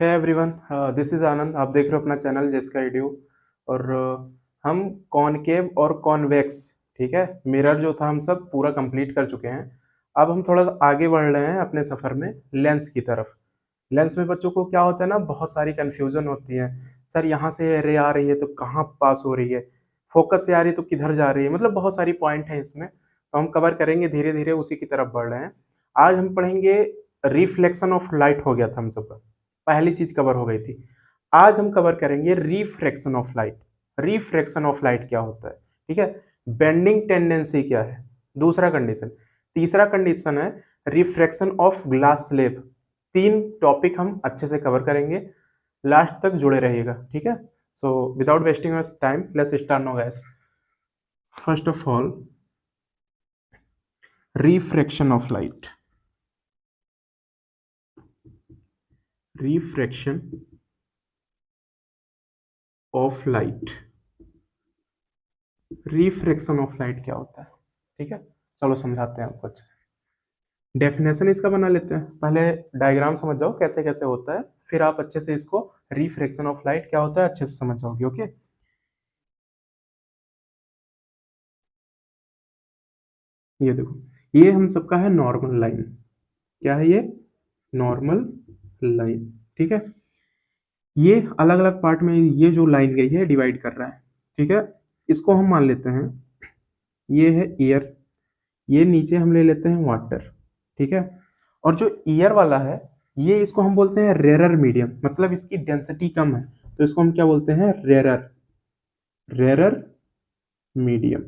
Hey everyone, this is आनंद। आप देख रहे हो अपना चैनल जिसका एड्यू। और हम कॉनकेव और कॉन्वेक्स, ठीक है, मिरर जो था हम सब पूरा कंप्लीट कर चुके हैं। अब हम थोड़ा सा आगे बढ़ रहे हैं अपने सफ़र में लेंस की तरफ। लेंस में बच्चों को क्या होता है ना, बहुत सारी कन्फ्यूज़न होती है। सर यहाँ से रे आ रही है तो कहाँ पास हो रही है, फोकस से आ रही है तो किधर जा रही है, मतलब बहुत सारी पॉइंट हैं इसमें। तो हम कवर करेंगे, धीरे धीरे उसी की तरफ बढ़ रहे हैं। आज हम पढ़ेंगे रिफ्लेक्शन ऑफ लाइट। हो गया था हम सबका, पहली चीज कवर हो गई थी। आज हम कवर करेंगे refraction of light. Refraction of light क्या होता है, ठीक है। बेंडिंग टेंडेंसी क्या है, दूसरा कंडीशन। तीसरा कंडीशन है रिफ्रैक्शन ऑफ ग्लास स्लेब। तीन टॉपिक हम अच्छे से कवर करेंगे, लास्ट तक जुड़े रहिएगा, ठीक है। So without wasting time let's start now guys. First of all, refraction of light. Refraction of light. Refraction of light क्या होता है, ठीक है। चलो समझाते हैं आपको अच्छे से। डेफिनेशन इसका बना लेते हैं, पहले डायग्राम समझ जाओ कैसे कैसे होता है, फिर आप अच्छे से इसको रिफ्रैक्शन ऑफ लाइट क्या होता है अच्छे से समझ जाओगे। ओके, ये देखो, ये हम सबका है नॉर्मल लाइन। क्या है ये? नॉर्मल लाइन, ठीक है। ये अलग अलग पार्ट में ये जो लाइन गई है डिवाइड कर रहा है, ठीक है। इसको हम मान लेते हैं ये है एयर, ये नीचे हम ले लेते हैं वाटर, ठीक है। और जो ईयर वाला है, ये इसको हम बोलते हैं रेरर मीडियम, मतलब इसकी डेंसिटी कम है, तो इसको हम क्या बोलते हैं? रेरर, रेरर मीडियम,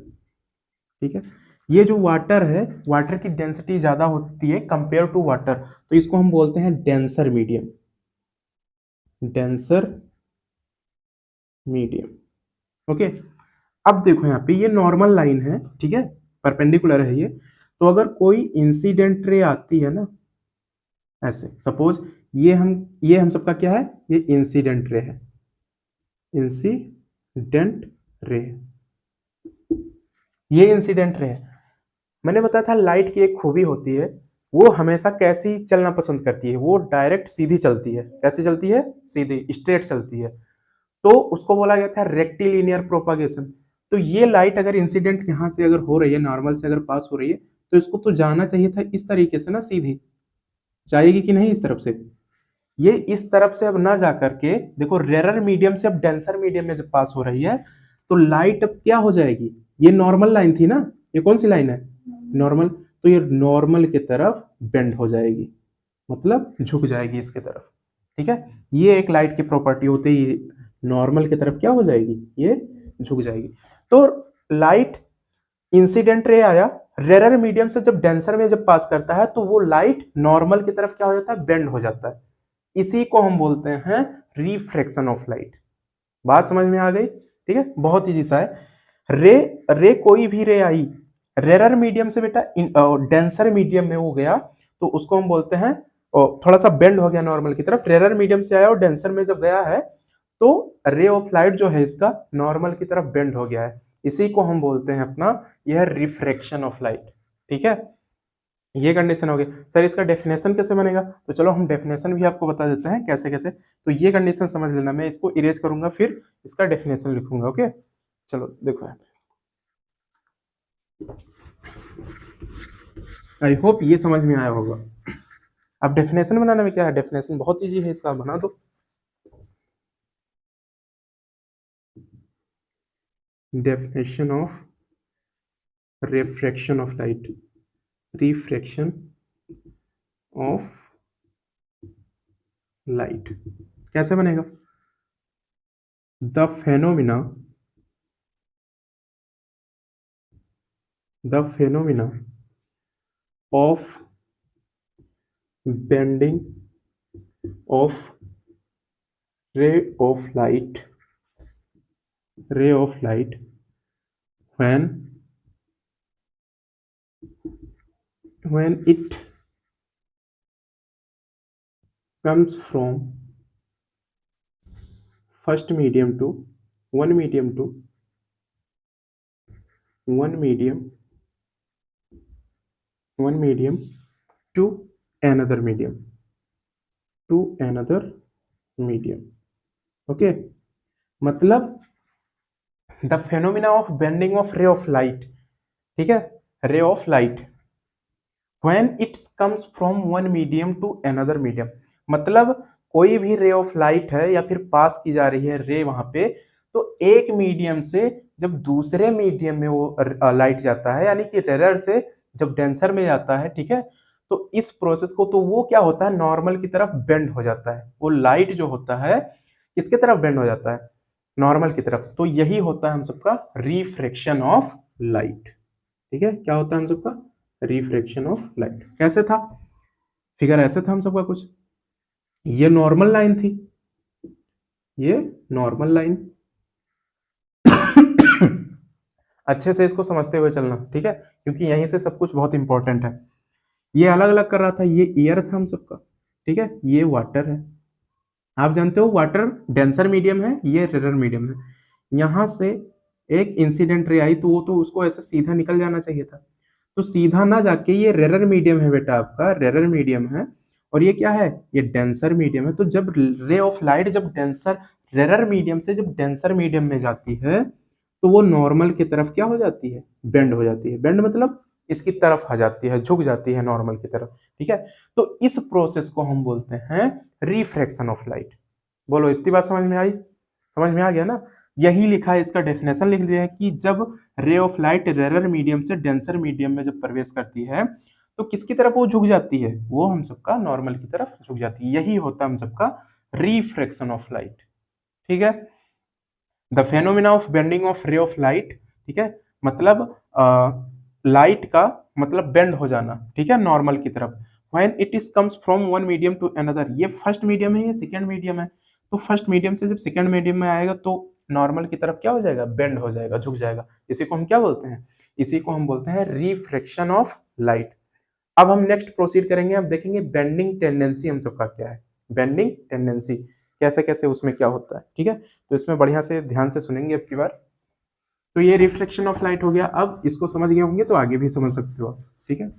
ठीक है। ये जो वाटर है, वाटर की डेंसिटी ज्यादा होती है कंपेयर टू वाटर, तो इसको हम बोलते हैं denser medium, denser medium. Okay, अब देखो यहाँ पे ये नॉर्मल लाइन है, ठीक है, परपेंडिकुलर है ये। तो अगर कोई इंसिडेंट रे आती है ना, ऐसे सपोज ये हम सबका क्या है? ये इंसिडेंट रे है, इंसिडेंट रे, ये इंसिडेंट रे है। मैंने बताया था लाइट की एक खूबी होती है, वो हमेशा कैसी चलना पसंद करती है? वो डायरेक्ट सीधी चलती है। कैसी चलती है? सीधी, स्ट्रेट चलती है। तो उसको बोला गया था रेक्टिलिनियर प्रोपागेशन। तो ये लाइट अगर इंसिडेंट यहाँ से अगर हो रही है, नॉर्मल से अगर पास हो रही है, तो इसको तो जाना चाहिए था इस तरीके से ना, सीधी जाएगी कि नहीं? इस तरफ से। ये इस तरफ से अब ना जा करके देखो, रेरर मीडियम से अब डेंसर मीडियम में जब पास हो रही है, तो लाइट अब क्या हो जाएगी? ये नॉर्मल लाइन थी ना, ये कौन सी लाइन है? नॉर्मल। तो ये नॉर्मल की तरफ बेंड हो जाएगी, मतलब झुक जाएगी इसके तरफ, ठीक है। ये एक लाइट की प्रॉपर्टी होती है, नॉर्मल की तरफ क्या हो जाएगी? ये झुक जाएगी। तो लाइट इंसिडेंट रे आया, रेरर मीडियम से जब डेंसर में जब पास करता है, तो वो लाइट नॉर्मल की तरफ क्या हो जाता है? बेंड हो जाता है। इसी को हम बोलते हैं रिफ्रैक्शन ऑफ लाइट। बात समझ में आ गई? ठीक है, बहुत इजी सा है। रे रे कोई भी रे आई, रेरर मीडियम से बेटा डेंसर मीडियम में वो गया, तो उसको हम बोलते हैं थोड़ा सा बेंड हो गया नॉर्मल की तरफ, रेरर मीडियम से आया और डेंसर में जब गया है, तो रे ऑफ लाइट जो है इसका नॉर्मल की तरफ बेंड हो गया है। इसी को हम बोलते हैं अपना यह रिफ्रैक्शन ऑफ लाइट, ठीक है। ये कंडीशन हो गई। सर इसका डेफिनेशन कैसे बनेगा? तो चलो हम डेफिनेशन भी आपको बता देते हैं कैसे कैसे। तो ये कंडीशन समझ लेना, मैं इसको इरेज करूंगा फिर इसका डेफिनेशन लिखूंगा। ओके, चलो देखो, आई होप ये समझ में आया होगा। अब डेफिनेशन बनाने में क्या है, डेफिनेशन बहुत ईजी है, इसका बना दो। Definition of refraction of light, refraction of light कैसे बनेगा? The phenomena, the phenomena of bending of ray of light, ray of light when it comes from first medium to one medium to one medium one medium to another medium, to another medium. Okay, मतलब the phenomena of bending of ray of light, ठीक है, ray of light when it comes from one medium to another medium, मतलब कोई भी रे of light है या फिर पास की जा रही है रे वहां पे, तो एक मीडियम से जब दूसरे मीडियम में वो लाइट जाता है, यानी कि रेरर से जब डेंसर में जाता है, ठीक है, तो इस प्रोसेस को, तो वो क्या होता है, नॉर्मल की तरफ बेंड हो जाता है। वो लाइट जो होता है किसके तरफ बेंड हो जाता है, नॉर्मल की तरफ। तो यही होता है हम सबका रिफ्रैक्शन ऑफ लाइट। ठीक है, क्या होता है हम सबका रिफ्रैक्शन ऑफ लाइट। कैसे था फिगर, ऐसे था हम सबका कुछ, ये नॉर्मल लाइन थी, ये नॉर्मल लाइन अच्छे से इसको समझते हुए चलना, ठीक है, क्योंकि यहीं से सब कुछ बहुत इंपॉर्टेंट है। ये अलग अलग कर रहा था, ये एयर था हम सबका, ठीक है, ये वाटर है। आप जानते हो वाटर डेंसर मीडियम है, ये रेरर मीडियम है। यहां से एक इंसिडेंट रे आई, तो वो तो उसको ऐसे सीधा निकल जाना चाहिए था, तो सीधा ना जाके ये रेरर मीडियम है बेटा, आपका रेरर मीडियम है। और ये क्या है, ये डेंसर मीडियम है। तो जब रे ऑफ लाइट जब डेंसर रेरर मीडियम से जब डेंसर मीडियम में जाती है, तो वो नॉर्मल की तरफ क्या हो जाती है, बेंड हो जाती है। बेंड मतलब इसकी तरफ आ जाती है, झुक जाती है नॉर्मल की तरफ, ठीक है। तो इस प्रोसेस को हम बोलते हैं रिफ्रैक्शन ऑफ लाइट। बोलो, इतनी बात समझ में आई, समझ में आ गया ना। यही लिखा है, इसका डेफिनेशन लिख दिया है कि जब रे ऑफ लाइट रेरर मीडियम से डेंसर मीडियम में जब प्रवेश करती है, तो किसकी तरफ वो झुक जाती है, वो हम सबका नॉर्मल की तरफ झुक जाती है। यही होता है हम सबका रिफ्रैक्शन ऑफ लाइट, ठीक है। The phenomena of bending of ray of light, ठीक है, मतलब लाइट का मतलब बेंड हो जाना, ठीक है, नॉर्मल की तरफ। When it is comes from one medium to another, ये फर्स्ट मीडियम है, ये सेकंड मीडियम है। तो फर्स्ट मीडियम से जब सेकंड मीडियम में आएगा, तो नॉर्मल की तरफ क्या हो जाएगा, बेंड हो जाएगा, झुक जाएगा। इसी को हम क्या बोलते हैं, इसी को हम बोलते हैं रिफ्रैक्शन ऑफ लाइट। अब हम नेक्स्ट प्रोसीड करेंगे, अब देखेंगे बेंडिंग टेंडेंसी हम सबका क्या है, बेंडिंग टेंडेंसी कैसे कैसे उसमें क्या होता है, ठीक है। तो इसमें बढ़िया से ध्यान से सुनेंगे अब की बार। तो ये रिफ्लेक्शन ऑफ लाइट हो गया, अब इसको समझ गए होंगे तो आगे भी समझ सकते हो आप, ठीक है।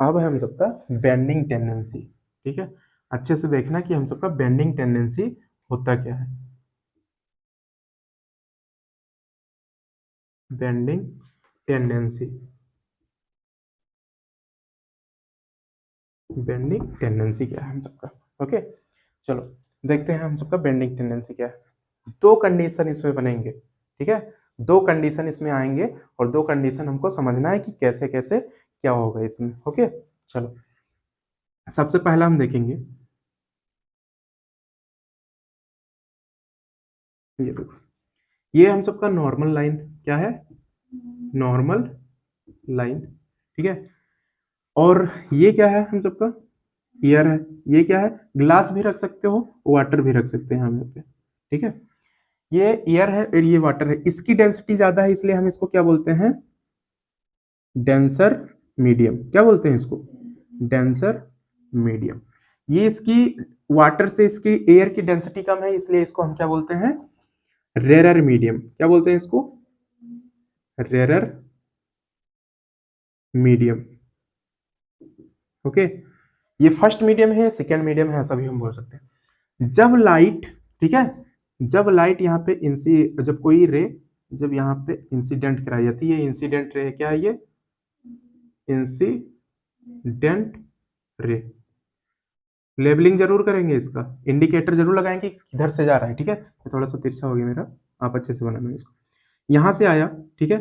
अब है हम सबका बेंडिंग टेंडेंसी, ठीक है। अच्छे से देखना कि हम सबका बेंडिंग टेंडेंसी होता क्या है। बेंडिंग टेंडेंसी, बेंडिंग टेंडेंसी क्या है हम सबका, ओके। चलो देखते हैं हम सबका बेंडिंग टेंडेंसी क्या है। दो कंडीशन इसमें बनेंगे, ठीक है, दो कंडीशन इसमें आएंगे, और दो कंडीशन हमको समझना है कि कैसे कैसे क्या होगा इसमें, ओके। चलो सबसे पहला हम देखेंगे, ये देखो, ये हम सबका नॉर्मल लाइन क्या है, नॉर्मल लाइन, ठीक है। और ये क्या है हम सबका, एयर है। ये क्या है, ग्लास भी रख सकते हो, वाटर भी रख सकते हैं हम यहाँ पे, ठीक है। ये एयर है और ये वाटर है, इसकी डेंसिटी ज्यादा है, इसलिए हम इसको क्या बोलते हैं, डेंसर मीडियम। क्या बोलते हैं इसको, डेंसर मीडियम। ये इसकी वाटर से इसकी एयर की डेंसिटी कम है, इसलिए इसको हम क्या बोलते हैं, रेरर मीडियम। क्या बोलते हैं इसको, रेरर मीडियम, ओके। ये फर्स्ट मीडियम है, सेकेंड मीडियम है, सभी हम बोल सकते हैं। जब लाइट, ठीक है, जब लाइट यहाँ पे जब कोई रे जब यहाँ पे इंसिडेंट कराई जाती है, ये इंसिडेंट रे है, क्या है ये, इंसिडेंट रे। लेबलिंग जरूर करेंगे, इसका इंडिकेटर जरूर लगाएंगे किधर से जा रहा है, ठीक है। ये थोड़ा सा तिरछा हो गया मेरा, आप अच्छे से बनाना इसको। यहां से आया, ठीक है,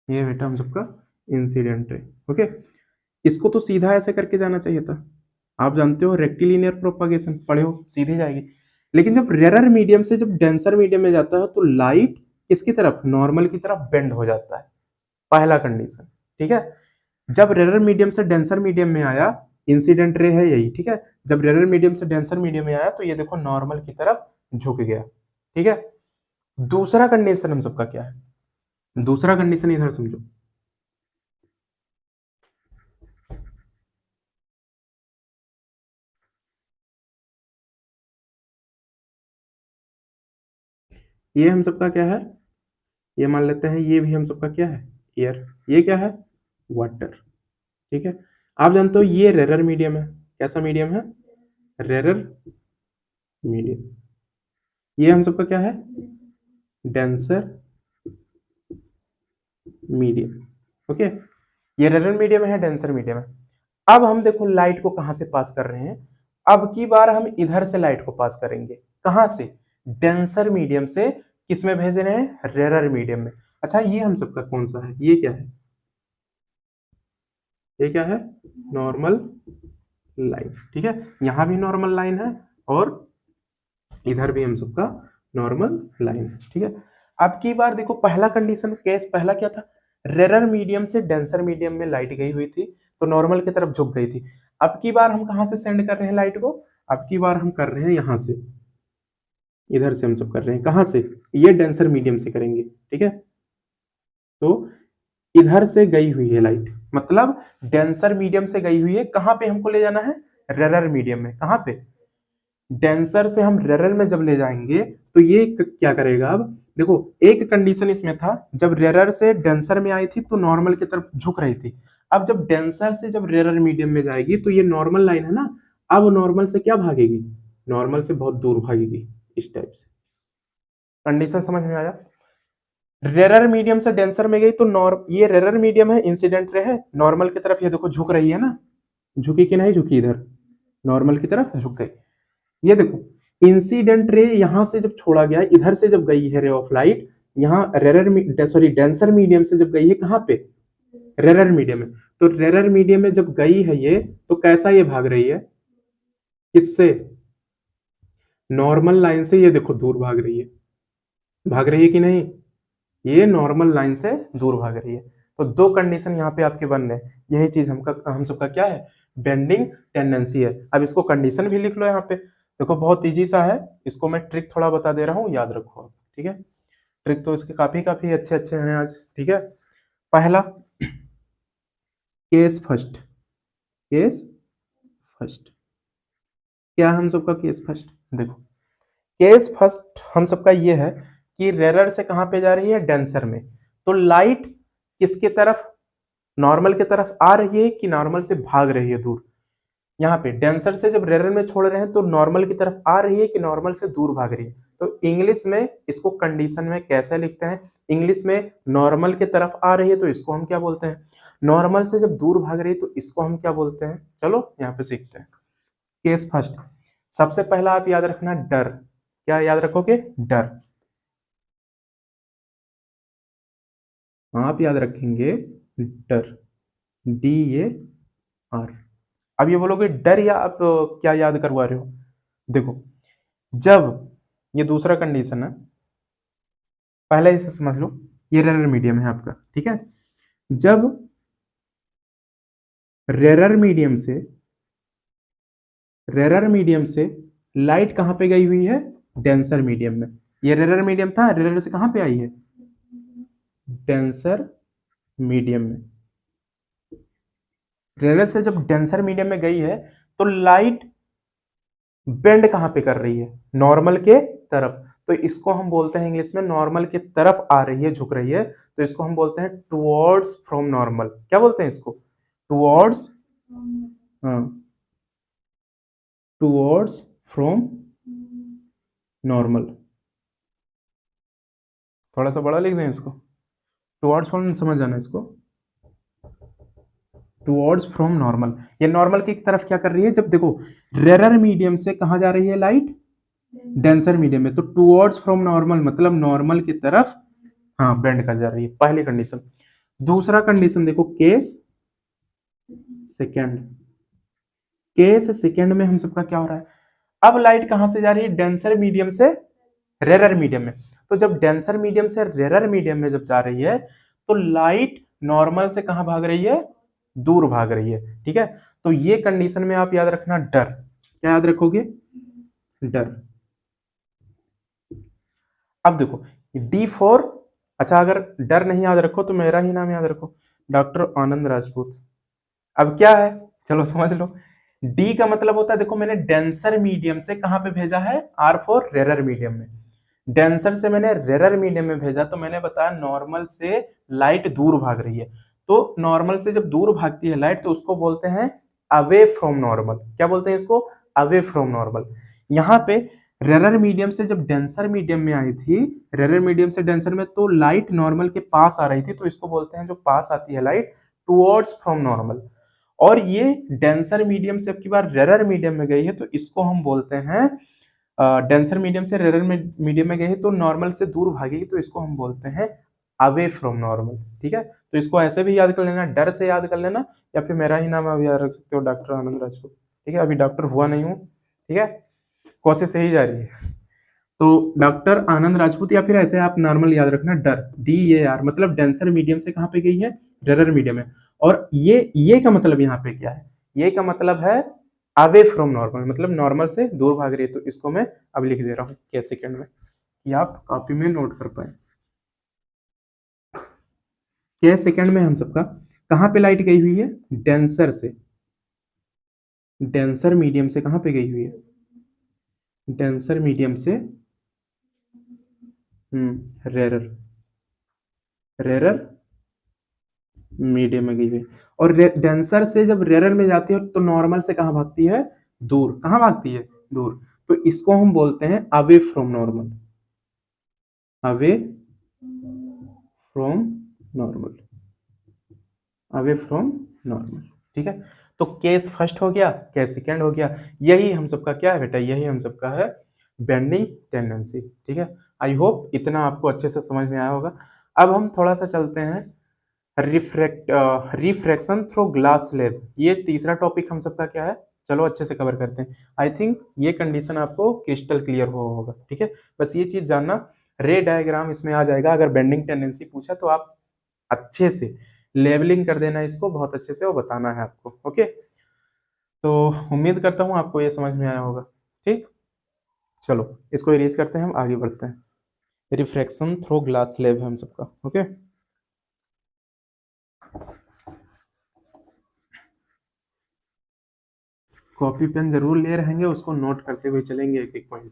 ये बेटा हम सबका इंसिडेंट है, ओके। इसको तो सीधा ऐसे करके जाना चाहिए था, आप जानते हो रेक्टिलिनियर प्रोपागेशन पढ़े हो, सीधे जाएगी। लेकिन जब रेरर मीडियम से जब डेंसर मीडियम में जाता है, तो लाइट किसकी तरफ, नॉर्मल की तरफ बेंड हो जाता है, पहला कंडीशन, ठीक है। जब रेरर मीडियम से डेंसर मीडियम में आया, इंसिडेंट रे है यही, ठीक है। जब रेरर मीडियम से डेंसर मीडियम में आया, तो ये देखो नॉर्मल की तरफ झुक गया, ठीक है। दूसरा कंडीशन हम सबका क्या है, दूसरा कंडीशन इधर समझो, ये हम सबका क्या है, ये मान लेते हैं, ये भी हम सबका क्या है, एयर। ये क्या है, वाटर। ठीक है, आप जानते हो ये रेरर मीडियम है। कैसा मीडियम है, रेरर मीडियम। ये हम सबका क्या है, डेंसर मीडियम। ओके, ये रेरर मीडियम है, डेंसर मीडियम है। अब हम देखो लाइट को कहां से पास कर रहे हैं। अब की बार हम इधर से लाइट को पास करेंगे, कहां से, डेंसर मीडियम से। किस में भेज रहे हैं, रेरर मीडियम में। अच्छा, ये हम सबका कौन सा है, ये क्या है, ये क्या है, नॉर्मल लाइन। ठीक है, यहां भी नॉर्मल लाइन है और इधर भी हम सबका नॉर्मल लाइन है। ठीक है, अब की बार देखो पहला कंडीशन, केस पहला क्या था, रेरर मीडियम से डेंसर मीडियम में लाइट गई हुई थी, तो नॉर्मल की तरफ झुक गई थी। अब की बार हम कहां से सेंड कर रहे हैं लाइट को, अब की बार हम कर रहे हैं यहां से, इधर से हम सब कर रहे हैं, कहां से, ये डेंसर मीडियम से करेंगे। ठीक है, तो इधर से गई हुई है लाइट, मतलब डेंसर मीडियम से गई हुई है, कहां पे हमको ले जाना है, रेरर मीडियम में। कहां पे, डेंसर से हम रेरर में जब ले जाएंगे तो ये क्या करेगा। अब देखो एक कंडीशन इसमें था, जब रेरर से डेंसर में आई थी तो नॉर्मल की तरफ झुक रही थी। अब जब डेंसर से जब रेरर मीडियम में जाएगी तो ये नॉर्मल लाइन है ना, अब नॉर्मल से क्या भागेगी, नॉर्मल से बहुत दूर भागेगी, इस टाइप से। कंडीशन समझ में आया। रेरर मीडियम से डेंसर में गई तो ये रेरर मीडियम है, इंसिडेंट रे है, नॉर्मल की तरफ ये देखो झुक रही है ना, झुकी कि नहीं झुकी, इधर नॉर्मल की तरफ झुक गई। ये देखो इंसिडेंट रे यहां से जब छोड़ा गया, इधर से जब गई है रे ऑफ लाइट, यहाँ डेंसर मीडियम से जब गई है, कहां पे, रेरर मीडियम में। तो रेरर मीडियम में जब गई है ये, तो कैसा ये भाग रही है, किससे, नॉर्मल लाइन से। ये देखो दूर भाग रही है, भाग रही है कि नहीं, ये नॉर्मल लाइन से दूर भाग रही है। तो दो कंडीशन यहाँ पे आपके बन रहे हैं, यही चीज हम सबका क्या है, बेंडिंग टेंडेंसी है। अब इसको कंडीशन भी लिख लो यहाँ पे, देखो बहुत इजी सा है, इसको मैं ट्रिक थोड़ा बता दे रहा हूँ, याद रखो आप। ठीक है, ट्रिक तो इसके काफी काफी अच्छे अच्छे हैं आज। ठीक है, पहला केस फर्स्ट, केस फर्स्ट, क्या है हम सबका केस फर्स्ट, देखो केस फर्स्ट हम सबका ये है कि रेरर से कहां पे जा रही है, डेंसर में। तो लाइट किसके तरफ, नॉर्मल की तरफ आ रही है कि नॉर्मल से भाग रही है दूर। यहाँ पे डेंसर से जब रेरर में छोड़ रहे हैं तो नॉर्मल की तरफ आ रही है कि नॉर्मल से दूर भाग रही है। तो इंग्लिश में इसको कंडीशन में कैसे लिखते हैं, इंग्लिश में नॉर्मल की तरफ आ रही है तो इसको हम क्या बोलते हैं, नॉर्मल से जब दूर भाग रही है तो इसको हम क्या बोलते हैं। चलो यहाँ पे सीखते हैं। केस फर्स्ट, सबसे पहला आप याद रखना डर, क्या याद रखोगे, डर। आप याद रखेंगे डर, DAR। अब ये बोलोगे डर या आप क्या याद करवा रहे हो, देखो जब, ये दूसरा कंडीशन है, पहले इसे समझ लो, ये रेरर मीडियम है आपका। ठीक है, जब रेरर मीडियम से, रेरर मीडियम से लाइट कहां पे गई हुई है, डेंसर मीडियम में। ये रेरर मीडियम था, रेरर से कहां पे आई है, डेंसर मीडियम में। रेरर से जब डेंसर मीडियम में गई है तो लाइट बेंड कहां पे कर रही है, नॉर्मल के तरफ। तो इसको हम बोलते हैं इंग्लिश में, नॉर्मल की तरफ आ रही है, झुक रही है, तो इसको हम बोलते हैं टुवर्ड्स फ्रॉम नॉर्मल। क्या बोलते हैं इसको, टुवर्ड्स, हाँ, टुवर्ड्स फ्रॉम नॉर्मल। थोड़ा सा बड़ा लिख दें इसको, टुवर्ड्स फ्रॉम, समझ जाना इसको, टुवर्ड्स फ्रॉम नॉर्मल। ये नॉर्मल की तरफ क्या कर रही है, जब देखो रेरर मीडियम से कहां जा रही है लाइट, डेंसर मीडियम में। तो टुवर्ड्स फ्रॉम नॉर्मल मतलब नॉर्मल की तरफ, हाँ, बेंड कर जा रही है, पहली कंडीशन। दूसरा कंडीशन देखो, केस सेकेंड, केस सेकेंड में हम सबका क्या हो रहा है, अब लाइट कहां से जा रही है, डेंसर मीडियम से रेरर मीडियम में। तो जब डेंसर मीडियम से रेरर मीडियम में जब जा रही है तो लाइट नॉर्मल से कहां भाग रही है, दूर भाग रही है। ठीक है, तो ये कंडीशन में आप याद रखना डर, क्या याद रखोगे, डर। अब देखो D4, अच्छा अगर डर नहीं याद रखो तो मेरा ही नाम याद रखो, डॉक्टर आनंद राजपूत। अब क्या है, चलो समझ लो, डी का मतलब होता है, देखो मैंने डेंसर मीडियम से कहां पे भेजा है, R4 रेरर मीडियम में। डेंसर से मैंने रेरर मीडियम में भेजा तो मैंने बताया नॉर्मल से लाइट दूर भाग रही है। तो नॉर्मल से जब दूर भागती है लाइट तो उसको बोलते हैं अवे फ्रॉम नॉर्मल। क्या बोलते हैं इसको? Away from normal. यहाँ पे रेरर मीडियम से जब डेंसर मीडियम में आई थी, रेरर मीडियम से डेंसर में, तो लाइट नॉर्मल के पास आ रही थी, तो इसको बोलते हैं जो पास आती है लाइट टुवर्ड्स फ्रॉम नॉर्मल। और ये डेंसर मीडियम से अब की बार रेरर मीडियम में गई है तो इसको हम बोलते हैं डेंसर मीडियम से रेरर मीडियम में गई है तो नॉर्मल से दूर भागेगी तो इसको हम बोलते हैं अवे फ्रॉम नॉर्मल। ठीक है, तो इसको ऐसे भी याद कर लेना, डर से याद कर लेना, या फिर मेरा ही नाम अभी याद रख सकते हो, डॉक्टर आनंद राजपूत। ठीक है, अभी डॉक्टर हुआ नहीं हूँ, ठीक है, कोशिश सही जा रही है। तो डॉक्टर आनंद राजपूत, या फिर ऐसे आप नॉर्मल याद रखना डर, DAR, मतलब डेंसर मीडियम से कहाँ पे गई है? रेरर मीडियम में। और ये का मतलब यहाँ पे क्या है? ये का मतलब है अवे फ्रॉम नॉर्मल, मतलब नॉर्मल से दूर भाग रही है। तो इसको मैं अब लिख दे रहा हूँ के सेकंड में कि आप कॉपी में नोट कर पाए। के सेकंड में हम सबका कहाँ पे लाइट गई हुई है? डेंसर से, डेंसर मीडियम से कहाँ पे गई हुई है? डेंसर मीडियम से रेरर, रेरर मीडियम में गई हुई है। और डेंसर से जब रेरर में जाती है तो नॉर्मल से कहाँ भागती है? दूर। कहाँ भागती है? दूर। तो इसको हम बोलते हैं away from normal, away from normal, away from normal. ठीक है, तो केस फर्स्ट हो गया, केस सेकेंड हो गया। यही हम सबका क्या है बेटा? यही हम सबका है बेंडिंग टेंडेंसी। ठीक है, आई होप इतना आपको अच्छे से समझ में आया होगा। अब हम थोड़ा सा चलते हैं रिफ्रैक्शन थ्रू ग्लास स्लैब। ये तीसरा टॉपिक हम सबका क्या है? चलो अच्छे से कवर करते हैं। आई थिंक ये कंडीशन आपको क्रिस्टल क्लियर हुआ होगा। ठीक है, बस ये चीज जानना, रे डायग्राम इसमें आ जाएगा। अगर बेंडिंग टेंडेंसी पूछा तो आप अच्छे से लेवलिंग कर देना, इसको बहुत अच्छे से वो बताना है आपको। ओके, तो उम्मीद करता हूँ आपको ये समझ में आया होगा। ठीक, चलो इसको इरेज करते हैं, हम आगे बढ़ते हैं। रिफ्रैक्शन थ्रू ग्लास स्लैब है हम सबका। ओके, कॉपी पेन जरूर ले रहेंगे, उसको नोट करते हुए चलेंगे एक एक पॉइंट।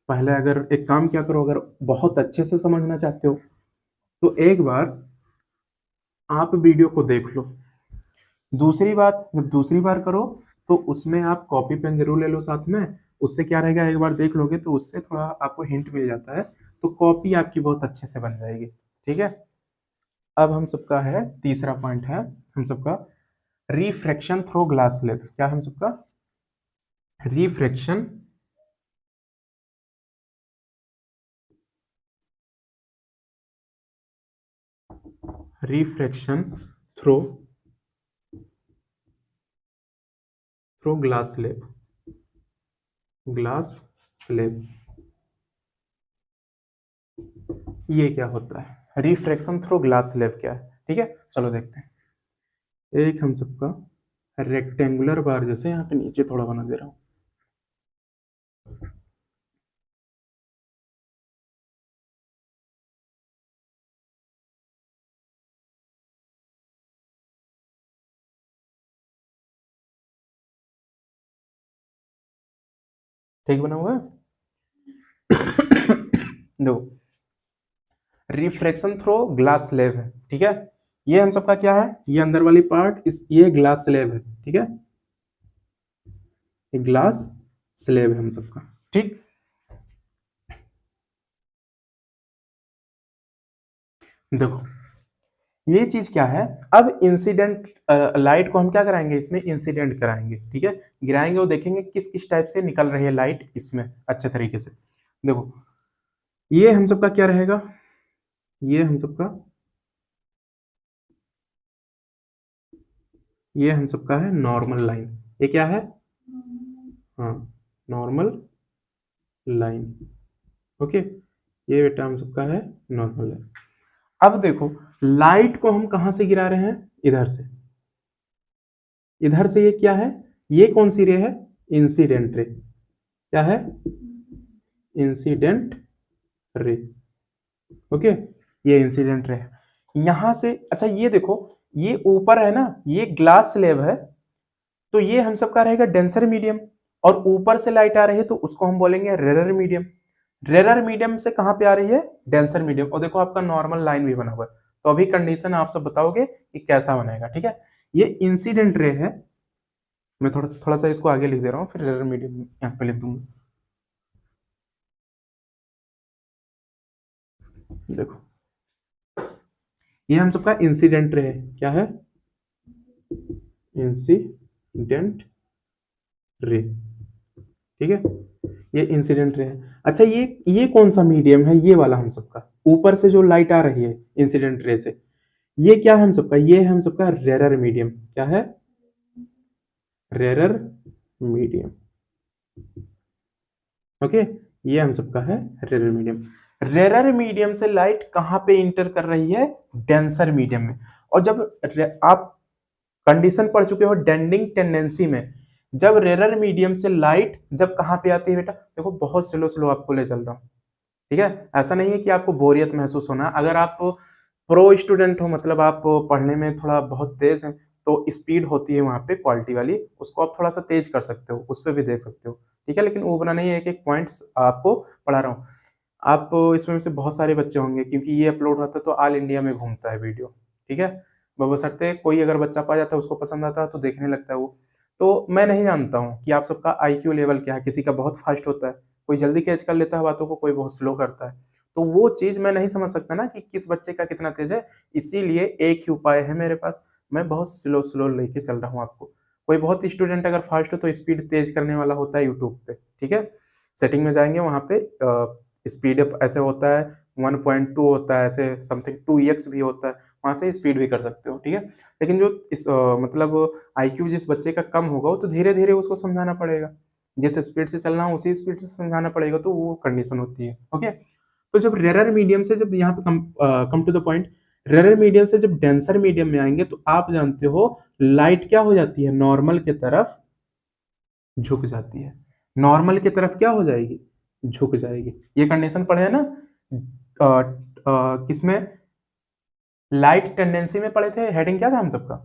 पहले अगर एक काम क्या करो, अगर बहुत अच्छे से समझना चाहते हो तो एक बार आप वीडियो को देख लो। दूसरी बात, जब दूसरी बार करो तो उसमें आप कॉपी पेन जरूर ले लो साथ में। उससे क्या रहेगा, एक बार देख लोगे तो उससे थोड़ा आपको हिंट मिल जाता है, तो कॉपी आपकी बहुत अच्छे से बन जाएगी। ठीक है, अब हम सबका है तीसरा पॉइंट है हम सबका रिफ्रैक्शन थ्रू ग्लास स्लैब। क्या हम सबका? Refraction refraction through through glass slab, glass slab, ये क्या होता है? रिफ्रैक्शन थ्रू ग्लास स्लैब क्या है? ठीक है, चलो देखते हैं। एक हम सबका रेक्टेंगुलर बार जैसे यहाँ पे नीचे थोड़ा बना दे रहा हूँ। ठीक बना हुआ है? दो रिफ्रैक्शन थ्रू ग्लास स्लैब है। ठीक है, ये हम सबका क्या है? ये अंदर वाली पार्ट, इस ये ग्लास स्लैब है। ठीक है, ये ग्लास स्लैब है हम सबका। ठीक, देखो ये चीज क्या है, अब इंसिडेंट लाइट को हम क्या कराएंगे? इसमें इंसिडेंट कराएंगे। ठीक है, गिराएंगे और देखेंगे किस किस टाइप से निकल रही है लाइट इसमें अच्छे तरीके से। देखो ये हम सबका क्या रहेगा? ये हम सबका, ये हम सबका है नॉर्मल लाइन। ये क्या है? हाँ, नॉर्मल लाइन। ओके, ये बेटा हम सबका है नॉर्मल लाइन। अब देखो लाइट को हम कहां से गिरा रहे हैं? इधर से, इधर से। ये क्या है? ये कौन सी रे है? Incident ray. क्या है? Incident ray. ओके, ये इंसिडेंट रे है यहां से। अच्छा ये देखो, ये ऊपर है ना, ये ग्लास स्लैब है, तो ये हम सबका रहेगा डेंसर मीडियम, और ऊपर से लाइट आ रही है तो उसको हम बोलेंगे रेरर मीडियम। रेरर मीडियम से कहाँ पे आ रही है, डेंसर मीडियम। और देखो आपका नॉर्मल लाइन भी बना हुआ है। तो अभी कंडीशन आप सब बताओगे कि कैसा बनेगा, ठीक है। ये इंसिडेंट रे है, मैं थोड़ा थोड़ा सा इसको आगे लिख दे रहा हूँ, फिर रेरर मीडियम यहाँ पे लिख दूंगा। देखो ये हम सबका इंसिडेंट रे है, क्या है, इंसिडेंट रे, ठीक है। ये इंसिडेंट रे है। अच्छा ये कौन सा मीडियम है, ये वाला हम सबका ऊपर से जो लाइट आ रही है इंसिडेंट रे से, ये क्या है हम सबका, ये है हम सबका रेरर मीडियम। क्या है, रेरर मीडियम। ओके, ये हम सबका है रेरर मीडियम। रेरर मीडियम से लाइट कहां पे इंटर कर रही है, डेंसर मीडियम में। और जब आप कंडीशन पढ़ चुके हो डेंडिंग टेंडेंसी में, जब रेरर मीडियम से लाइट जब कहां पे आती है बेटा, देखो बहुत स्लो स्लो आपको ले चल रहा हूं, ठीक है। ऐसा नहीं है कि आपको बोरियत महसूस होना। अगर आप प्रो स्टूडेंट हो, मतलब आप पढ़ने में थोड़ा बहुत तेज हैं, तो स्पीड होती है वहाँ पे क्वालिटी वाली, उसको आप थोड़ा सा तेज कर सकते हो, उस पर भी देख सकते हो, ठीक है। लेकिन वो बना नहीं है, एक एक पॉइंट्स आपको पढ़ा रहा हूँ। आप इसमें से बहुत सारे बच्चे होंगे, क्योंकि ये अपलोड होता है तो ऑल इंडिया में घूमता है वीडियो, ठीक है। बशर्ते कोई अगर बच्चा पा जाता है, उसको पसंद आता है तो देखने लगता है वो। तो मैं नहीं जानता हूँ कि आप सबका IQ लेवल क्या है, किसी का बहुत फास्ट होता है, कोई जल्दी कैच कर लेता है बातों को, कोई बहुत स्लो करता है। तो वो चीज़ मैं नहीं समझ सकता ना कि किस बच्चे का कितना तेज है। इसीलिए एक ही उपाय है मेरे पास, मैं बहुत स्लो स्लो लेके चल रहा हूँ आपको। कोई बहुत स्टूडेंट अगर फास्ट हो तो स्पीड तेज करने वाला होता है यूट्यूब पे, ठीक है। सेटिंग में जाएंगे, वहाँ पे स्पीड अप ऐसे होता है, 1.2 होता है, ऐसे समथिंग 2x भी होता है, वहाँ से स्पीड भी कर सकते हो, ठीक है। लेकिन जो इस मतलब IQ जिस बच्चे का कम होगा, वो तो धीरे धीरे उसको समझाना पड़ेगा, जिस स्पीड से चलना हो उसी स्पीड से समझाना पड़ेगा, तो वो कंडीशन होती है, ओके। तो जब रेरर मीडियम से, जब यहाँ पे come to the point, rarer medium से जब डेंसर मीडियम में आएंगे, तो आप जानते हो लाइट क्या हो जाती है, नॉर्मल की तरफ झुक जाती है। नॉर्मल की तरफ क्या हो जाएगी, झुक जाएगी। ये कंडीशन पढ़े है ना, किसमें, लाइट टेंडेंसी में पढ़े थे। हेडिंग क्या था हम सबका,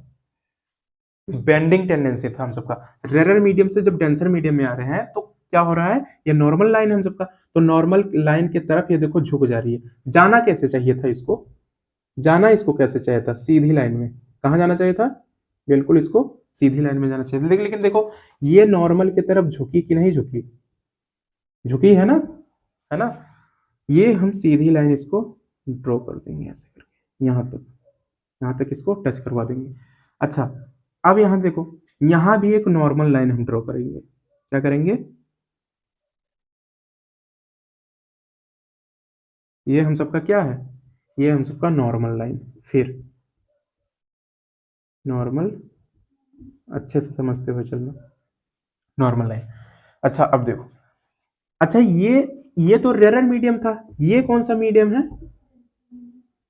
बेंडिंग टेंडेंसी था हम सबका। रेरर मीडियम से जब डेंसर मीडियम में आ रहे हैं, तो क्या हो रहा है, ये नॉर्मल लाइन है हम सबका, तो नॉर्मल लाइन की तरफ ये देखो झुक जा रही है। जाना कैसे चाहिए था इसको, जाना इसको कैसे चाहिए था, सीधी लाइन में। कहाँ जाना चाहिए था, बिल्कुल इसको सीधी लाइन में जाना चाहिए था। लेकिन देखो ये नॉर्मल की तरफ झुकी कि नहीं झुकी, झुकी है ना, है ना। ये हम सीधी लाइन इसको ड्रॉ कर देंगे ऐसे करके, यहाँ तक इसको टच करवा देंगे। अच्छा, अब यहाँ देखो, यहाँ भी एक नॉर्मल लाइन हम ड्रॉ करेंगे। क्या करेंगे, ये हम सबका क्या है, ये हम सबका नॉर्मल लाइन। फिर नॉर्मल, अच्छे से समझते हुए चलना, नॉर्मल लाइन। अच्छा अब देखो, अच्छा ये तो रेरर मीडियम था, ये कौन सा मीडियम है,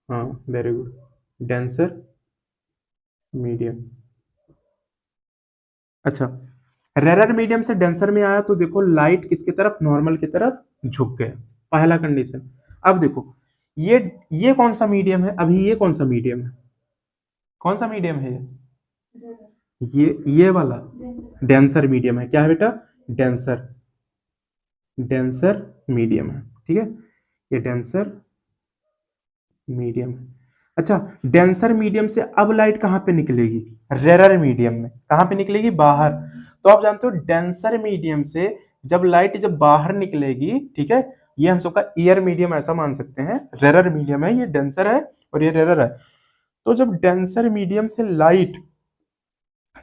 हाँ वेरी गुड, डेंसर मीडियम। अच्छा, रेरर मीडियम से डेंसर में आया, तो देखो लाइट किसकी तरफ, नॉर्मल की तरफ झुक गया, पहला कंडीशन। अब देखो ये ये कौन सा मीडियम है, अभी ये कौन सा मीडियम है, कौन सा मीडियम है ये वाला डेंसर मीडियम है। क्या है बेटा, डेंसर, डेंसर मीडियम है, ठीक है। ये डेंसर मीडियम है। अच्छा, डेंसर मीडियम से अब लाइट कहाँ पे निकलेगी, रेरर मीडियम में। कहाँ पे निकलेगी, बाहर। तो आप जानते हो डेंसर मीडियम से जब बाहर निकलेगी, ठीक है, ये हम सबका ईयर मीडियम ऐसा मान सकते हैं, रेरर मीडियम है, ये डेंसर है और ये रेरर है। तो जब डेंसर मीडियम से लाइट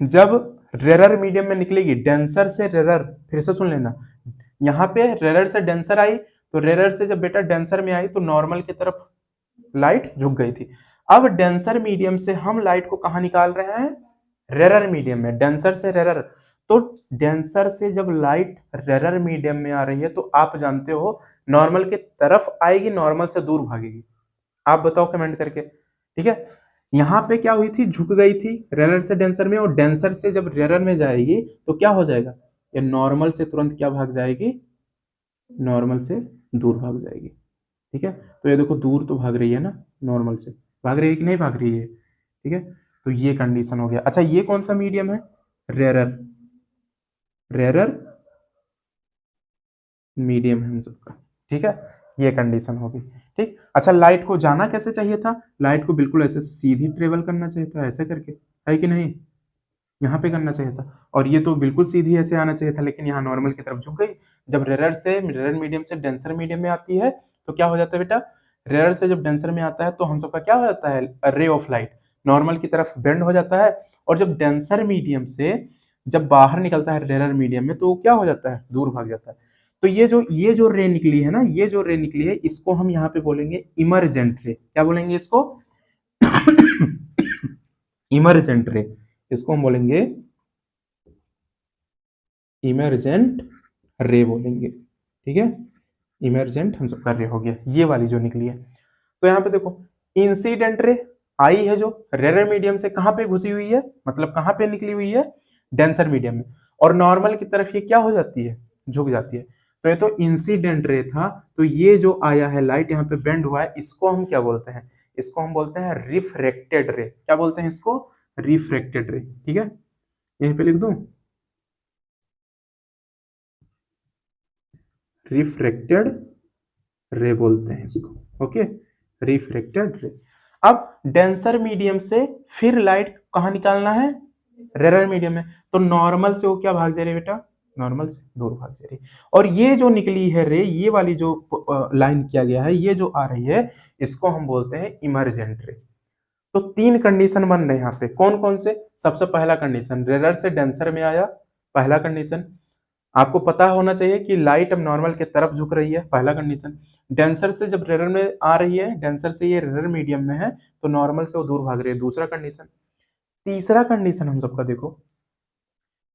जब रेरर मीडियम में निकलेगी, डेंसर से रेरर, फिर से सुन लेना, यहाँ पे रेरर से डेंसर आई, तो रेरर से जब बेटा डेंसर में आई, तो नॉर्मल की तरफ लाइट झुक गई थी। अब डेंसर मीडियम से हम लाइट को कहा निकाल रहे हैं, रेरर मीडियम में, डेंसर से रेरर। तो डेंसर से जब लाइट रेरर मीडियम में आ रही है, तो आप जानते हो नॉर्मल की तरफ आएगी, नॉर्मल से दूर भागेगी। आप बताओ कमेंट करके, ठीक है। यहाँ पे क्या हुई थी, झुक गई थी रेरर से डेंसर में, और डेंसर से जब रेरर में जाएगी तो क्या हो जाएगा, ये नॉर्मल से तुरंत क्या भाग जाएगी, नॉर्मल से दूर भाग जाएगी, ठीक है। तो ये देखो दूर तो भाग रही है ना, नॉर्मल से भाग रही है कि नहीं भाग रही है, ठीक है। तो ये कंडीशन हो गया। अच्छा ये कौन सा मीडियम है, रेरर, रेरर मीडियम है हम सबका, ठीक है, ये कंडीशन होगी। ठीक, अच्छा लाइट को जाना कैसे चाहिए था? लाइट को बिल्कुल ऐसे सीधी ट्रेवल करना चाहिए था, ऐसे करके, है कि नहीं? यहाँ पे करना चाहिए था, और ये तो बिल्कुल सीधी ऐसे आना चाहिए था, लेकिन यहाँ नॉर्मल की तरफ झुक गई। जब रेयर मीडियम से डेंसर मीडियम में आती है तो क्या हो जाता है बेटा? रेयर से जब डेंसर में आता है तो हम सबका क्या हो जाता है? रे ऑफ लाइट नॉर्मल की तरफ बेंड हो जाता है, और जब डेंसर मीडियम से जब बाहर निकलता है रेयर मीडियम में, तो वो क्या हो जाता है? दूर भाग जाता है। तो ये जो रे निकली है ना, ये जो रे निकली है, इसको हम यहाँ पे बोलेंगे इमरजेंट रे। क्या बोलेंगे इसको? Emergent ray. इसको हम बोलेंगे इमरजेंट रे बोलेंगे। ठीक है, इमरजेंट हम सबका रे हो गया, ये वाली जो निकली है। तो यहाँ पे देखो, इंसिडेंट रे आई है जो रेयर मीडियम से कहां पे घुसी हुई है, मतलब कहां पे निकली हुई है? डेंसर मीडियम में, और नॉर्मल की तरफ ये क्या हो जाती है? झुक जाती है। तो ये तो इंसिडेंट रे था। तो ये जो आया है लाइट यहाँ पे बेंड हुआ है, इसको हम क्या बोलते हैं? इसको हम बोलते हैं रिफ्रेक्टेड रे। क्या बोलते हैं इसको? रिफ्रेक्टेड रे। ठीक है, यहीं पे लिख दूं, रिफ्रेक्टेड रे बोलते हैं इसको। ओके, रिफ्रेक्टेड रे। अब डेंसर मीडियम से फिर लाइट कहां निकालना है? रेयर मीडियम में। तो नॉर्मल से वो क्या भाग जा रही है बेटा? नॉर्मल से दूर भाग जा रही है। और ये जो निकली है रे, ये वाली जो लाइन किया गया है, ये जो आ रही है, इसको हम बोलते हैं इमरजेंट रे। तो तीन कंडीशन बन रहे हैं यहाँ पे, कौन कौन से? सबसे पहला कंडीशन, रेयर से डेंसर में आया, पहला कंडीशन। आपको पता होना चाहिए कि लाइट अब नॉर्मल की तरफ झुक रही है, पहला कंडीशन। डेंसर से जब रेयर में आ रही है, डेंसर से ये रेयर मीडियम में है, तो नॉर्मल से वो दूर भाग रही है, दूसरा कंडीशन। तीसरा कंडीशन हम सबका देखो,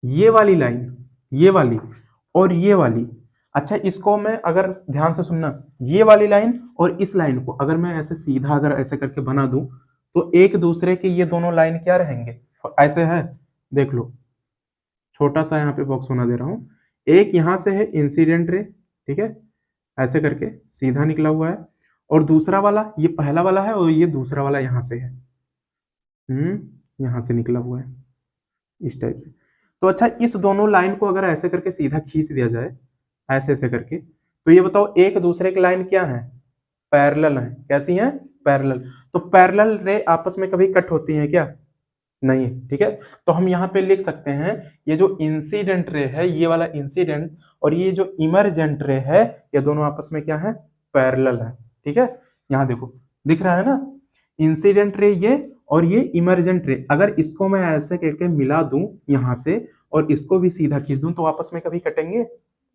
ये वाली लाइन, ये वाली और ये वाली। अच्छा, इसको मैं अगर ध्यान से सुनना, ये वाली लाइन और इस लाइन को अगर मैं ऐसे सीधा अगर ऐसे करके बना दूं, तो एक दूसरे के ये दोनों लाइन क्या रहेंगे? ऐसे है, देख लो, छोटा सा यहाँ पे बॉक्स बना दे रहा हूँ। एक यहाँ से है इंसिडेंट रे, ठीक है, ऐसे करके सीधा निकला हुआ है, और दूसरा वाला ये पहला वाला है, और ये दूसरा वाला यहाँ से है, यहाँ से निकला हुआ है इस टाइप से। तो अच्छा, इस दोनों लाइन को अगर ऐसे करके सीधा खींच दिया जाए, ऐसे ऐसे करके, तो ये बताओ एक दूसरे की लाइन क्या है? पैरेलल है। कैसी है? पैरेलल। तो पैरेलल रे आपस में कभी कट होती हैं क्या? नहीं। ठीक है, तो हम यहाँ पे लिख सकते हैं, ये जो इंसिडेंट रे है, ये वाला इंसिडेंट, और ये जो इमरजेंट रे है, ये दोनों आपस में क्या है? पैरेलल है। ठीक है, यहाँ देखो, दिख रहा है ना, इंसिडेंट रे ये, और ये इमरजेंट रे। अगर इसको मैं ऐसे करके मिला दूं यहाँ से, और इसको भी सीधा खींच दूं, तो आपस में कभी कटेंगे?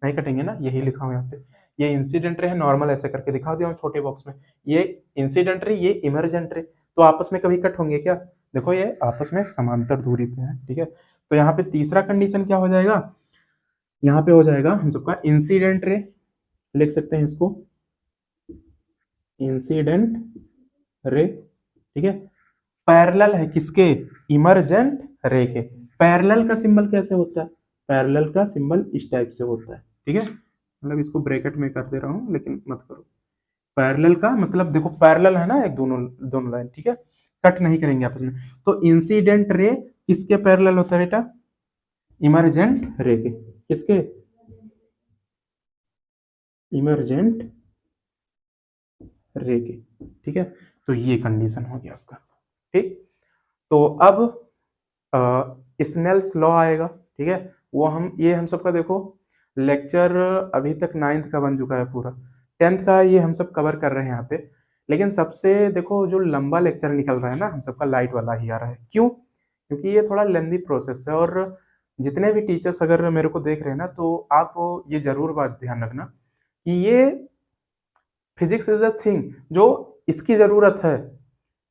नहीं कटेंगे ना, यही लिखा हूं यहाँ पे। ये इंसिडेंट रे है, नॉर्मल ऐसे करके दिखा दिया हूं छोटे बॉक्स में। ये इंसिडेंट रे, ये इमरजेंट रे, तो आपस में कभी कट होंगे क्या? देखो, ये आपस में समांतर दूरी पे है। ठीक है, तो यहाँ पे तीसरा कंडीशन क्या हो जाएगा? यहाँ पे हो जाएगा हम सबका इंसिडेंट रे, लिख सकते हैं इसको इंसिडेंट रे। ठीक है, पैरेलल है किसके? इमरजेंट रे के। पैरेलल का सिंबल कैसे होता है? पैरेलल का सिंबल इस टाइप से होता है। ठीक है, मतलब इसको ब्रैकेट में कर दे रहा हूं, लेकिन मत करो। पैरेलल का मतलब देखो, पैरेलल है ना, एक दोनों दोनों लाइन। ठीक है, कट नहीं करेंगे आपस में। तो इंसिडेंट रे किसके पैरेलल होता है बेटा? इमरजेंट रे के। किसके? इमरजेंट रे के। ठीक है, तो ये कंडीशन हो गया आपका। ठीक, तो अब स्नेल्स लॉ आएगा। ठीक है, वो हम ये हम सबका देखो, लेक्चर अभी तक 9th का बन चुका है पूरा, 10th का ये हम सब कवर कर रहे हैं यहाँ पे। लेकिन सबसे देखो जो लंबा लेक्चर निकल रहा है ना, हम सबका लाइट वाला ही आ रहा है। क्यों? क्योंकि ये थोड़ा लेंदी प्रोसेस है, और जितने भी टीचर्स अगर मेरे को देख रहे हैं ना, तो आप ये जरूर बात ध्यान रखना कि ये फिजिक्स इज अ थिंग जो इसकी जरूरत है,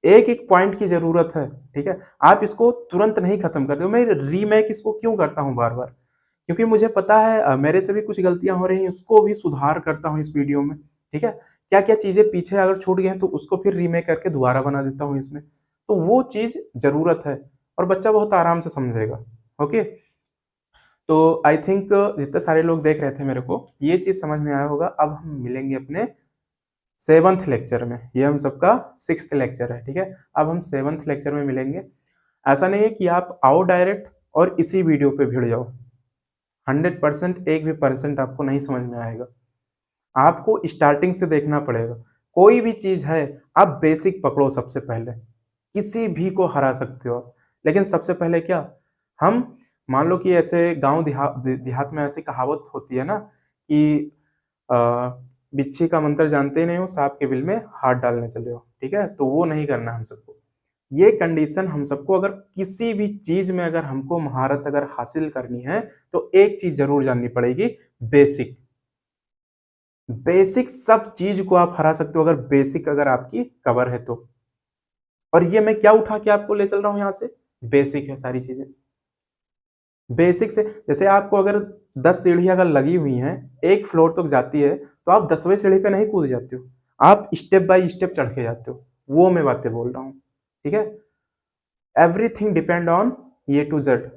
एक एक पॉइंट की जरूरत है। ठीक है, आप इसको तुरंत नहीं खत्म कर दो। मैं रीमेक इसको क्यों करता हूँ बार बार? क्योंकि मुझे पता है मेरे से भी कुछ गलतियां हो रही हैं, उसको भी सुधार करता हूँ इस वीडियो में। ठीक है, क्या क्या चीजें पीछे अगर छूट गए हैं, तो उसको फिर रीमेक करके दोबारा बना देता हूँ इसमें। तो वो चीज जरूरत है, और बच्चा बहुत आराम से समझेगा। ओके, तो आई थिंक जितने सारे लोग देख रहे थे मेरे को, ये चीज समझ में आया होगा। अब हम मिलेंगे अपने 7th लेक्चर में। ये हम सबका 6th लेक्चर है। ठीक है, अब हम 7th लेक्चर में मिलेंगे। ऐसा नहीं है कि आप आओ डायरेक्ट और इसी वीडियो पे भिड़ जाओ, 100% एक भी परसेंट आपको नहीं समझ में आएगा। आपको स्टार्टिंग से देखना पड़ेगा। कोई भी चीज़ है, आप बेसिक पकड़ो सबसे पहले, किसी भी को हरा सकते हो आप। लेकिन सबसे पहले क्या, हम मान लो कि ऐसे गाँव देहात में ऐसी कहावत होती है ना कि अ, बिच्छी का मंत्र जानते ही नहीं हो, साँप के बिल में हाथ डालने चले हो, ठीक है? तो वो नहीं करना हम सबको। ये कंडीशन हम सबको अगर किसी भी चीज़ में अगर हमको महारत अगर हासिल करनी है, तो एक चीज़ ज़रूर जाननी पड़ेगी, बेसिक। बेसिक सब चीज़ को आप हरा सकते हो अगर बेसिक अगर आपकी कवर है तो। और ये मैं क्या उठा के आपको ले चल रहा हूँ यहाँ से? बेसिक है सारी चीज़ें। बेसिक से जैसे आपको अगर 10 सीढ़ियाँ अगर लगी हुई हैं, 1 फ्लोर तक जाती है, तो आप 10वें सीढ़ी पे नहीं कूद जाते हो। आप स्टेप बाय स्टेप चढ़ के जाते हो। वो मैं बातें बोल रहा हूँ, ठीक है? Everything depend on A to Z,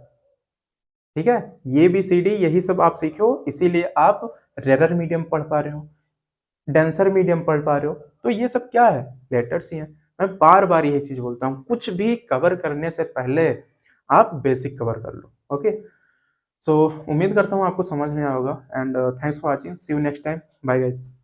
ठीक है? ए, बी, सी, डी यही सब आप सीखे हो, इसीलिए आप रेरर मीडियम पढ़ पा रहे हो, डेंसर मीडियम पढ़ पा रहे हो। तो ये सब क्या है? लेटर्स ही हैं। मैं बार-बार यही चीज़ बोलता हूँ, कुछ भी कवर करने से पहले आप बेसिक कवर कर लो, ओके? सो उम्मीद करता हूँ आपको समझ में आया होगा and thanks for watching, see you next time, bye guys.